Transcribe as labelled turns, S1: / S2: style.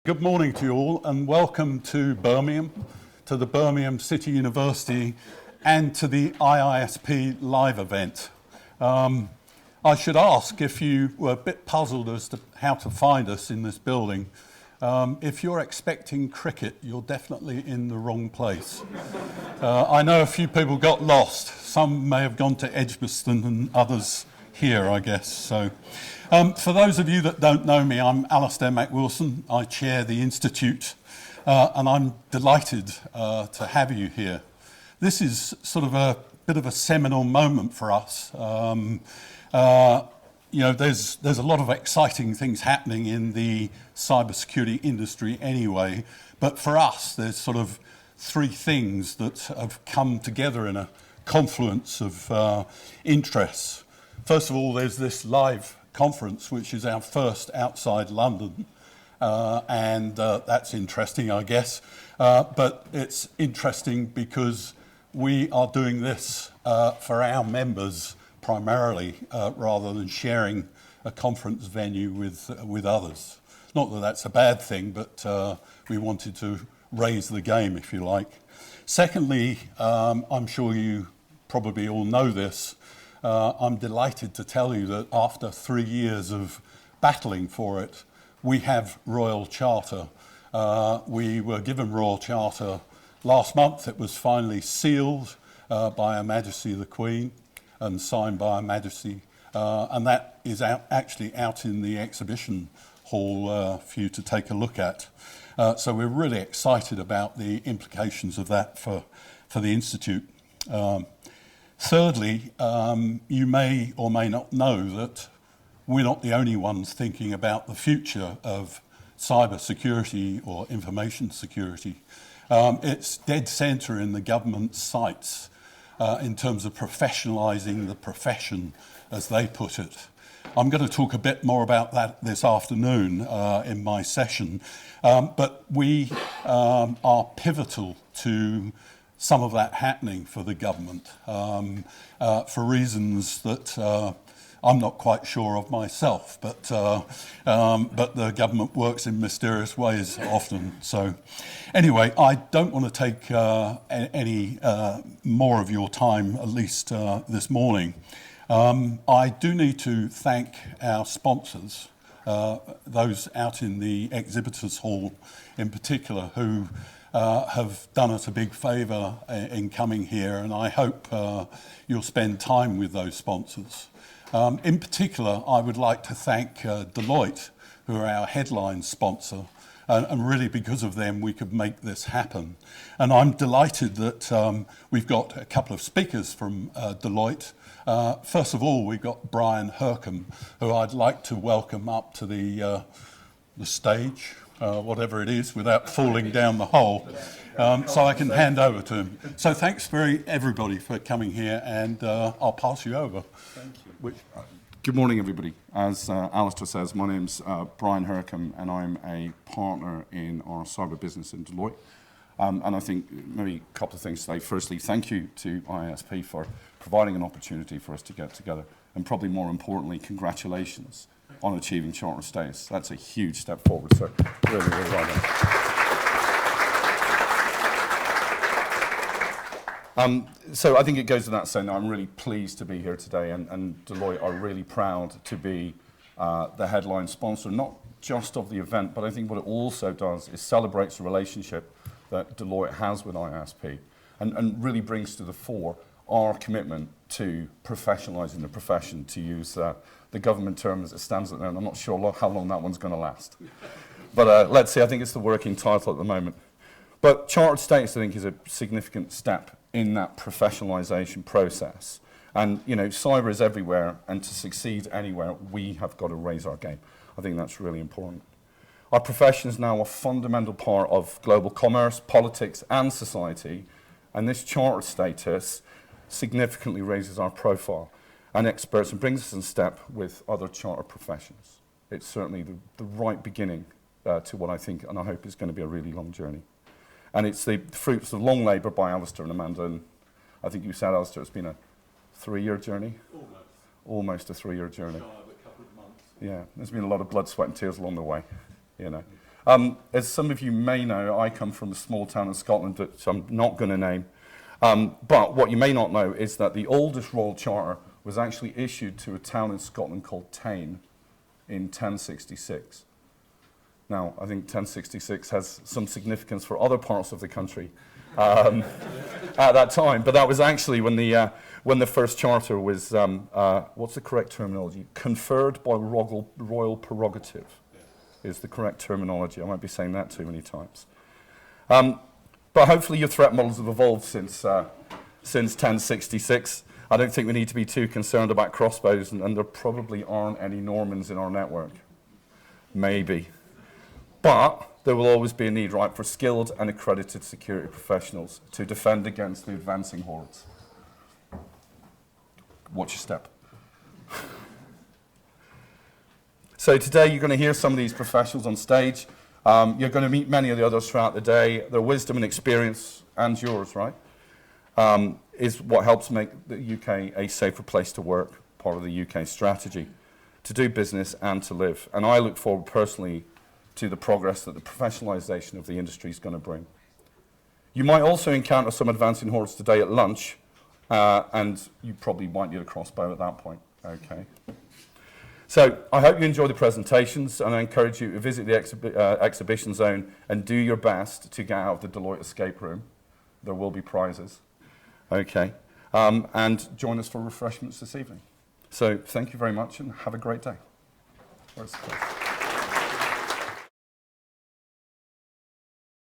S1: Good morning to you all and welcome to Birmingham, to the Birmingham City University and to the IISP live event. I should ask if you were a bit puzzled as to how to find us in this building. If you're expecting cricket, you're definitely in the wrong place. I know a few people got lost. Some may have gone to Edgbaston and others here, I guess. So, for those of you that don't know me, I'm Alastair MacWillson. I chair the Institute, and I'm delighted to have you here. This is sort of a bit of a seminal moment for us. You know, there's a lot of exciting things happening in the cybersecurity industry anyway, but for us, there's sort of three things that have come together in a confluence of interests. First of all, there's this live conference, which is our first outside London, and that's interesting, I guess. But it's interesting because we are doing this for our members primarily, rather than sharing a conference venue with others. Not that that's a bad thing, but we wanted to raise the game, if you like. Secondly, I'm sure you probably all know this. I'm delighted to tell you that after 3 years of battling for it, we have Royal Charter. We were given Royal Charter last month. It was finally sealed by Her Majesty the Queen and signed by Her Majesty. And that is actually out in the exhibition hall for you to take a look at. So we're really excited about the implications of that for the Institute. Thirdly, you may or may not know that we're not the only ones thinking about the future of cyber security or information security. It's dead centre in the government's sights in terms of professionalising the profession, as they put it. I'm going to talk a bit more about that this afternoon in my session, but we are pivotal to some of that happening for the government for reasons that I'm not quite sure of myself, but the government works in mysterious ways often. So anyway, I don't want to take any more of your time, at least this morning. I do need to thank our sponsors, those out in the exhibitors hall in particular, who have done us a big favour in coming here, and I hope you'll spend time with those sponsors. In particular, I would like to thank Deloitte, who are our headline sponsor, and really because of them we could make this happen. And I'm delighted that we've got a couple of speakers from Deloitte. First of all, we've got Bryan, Hurcombe, who I'd like to welcome up to the stage. Whatever it is, without falling down the hole, so I can hand over to him. So thanks everybody for coming here, and I'll pass you over.
S2: Thank you. Good morning, everybody. As Alastair says, my name's Bryan Hurcombe, and I'm a partner in our cyber business in Deloitte. And I think maybe a couple of things today. Firstly, thank you to IISP for providing an opportunity for us to get together, and probably more importantly, congratulations on achieving charter status. That's a huge step forward, sir. Really, really well done. So I think it goes without saying that I'm really pleased to be here today, and Deloitte are really proud to be the headline sponsor, not just of the event, but I think what it also does is celebrates the relationship that Deloitte has with IISP and really brings to the fore our commitment to professionalising the profession, to use the government term as it stands at there, and I'm not sure how long that one's going to last. But let's see, I think it's the working title at the moment. But chartered status, I think, is a significant step in that professionalisation process. And, you know, cyber is everywhere, and to succeed anywhere, we have got to raise our game. I think that's really important. Our profession is now a fundamental part of global commerce, politics, and society, and this chartered status significantly raises our profile and experts and brings us in step with other chartered professions. It's certainly the right beginning to what I think and I hope is going to be a really long journey. And it's the fruits of long labour by Alastair and Amanda, and I think you said, Alastair, it's been a 3-year journey? Almost a 3-year journey.
S1: A couple of months.
S2: Yeah, there's been a lot of blood, sweat and tears along the way, you know. As some of you may know, I come from a small town in Scotland, which I'm not going to name. But what you may not know is that the oldest royal charter was actually issued to a town in Scotland called Tain in 1066. Now, I think 1066 has some significance for other parts of the country at that time, but that was actually when the first charter was, what's the correct terminology? Conferred by royal prerogative is the correct terminology. I won't be saying that too many times. But hopefully your threat models have evolved since 1066. I don't think we need to be too concerned about crossbows, and there probably aren't any Normans in our network. Maybe. But there will always be a need, right, for skilled and accredited security professionals to defend against the advancing hordes. Watch your step. So today you're going to hear some of these professionals on stage. You're going to meet many of the others throughout the day. Their wisdom and experience, and yours, right, is what helps make the UK a safer place to work, part of the UK strategy, to do business and to live. And I look forward personally to the progress that the professionalisation of the industry is going to bring. You might also encounter some advancing hordes today at lunch, and you probably might need a crossbow at that point. Okay. So I hope you enjoy the presentations, and I encourage you to visit the exhibition zone and do your best to get out of the Deloitte escape room. There will be prizes. Okay. And join us for refreshments this evening. So thank you very much and have a great day. Where's the place?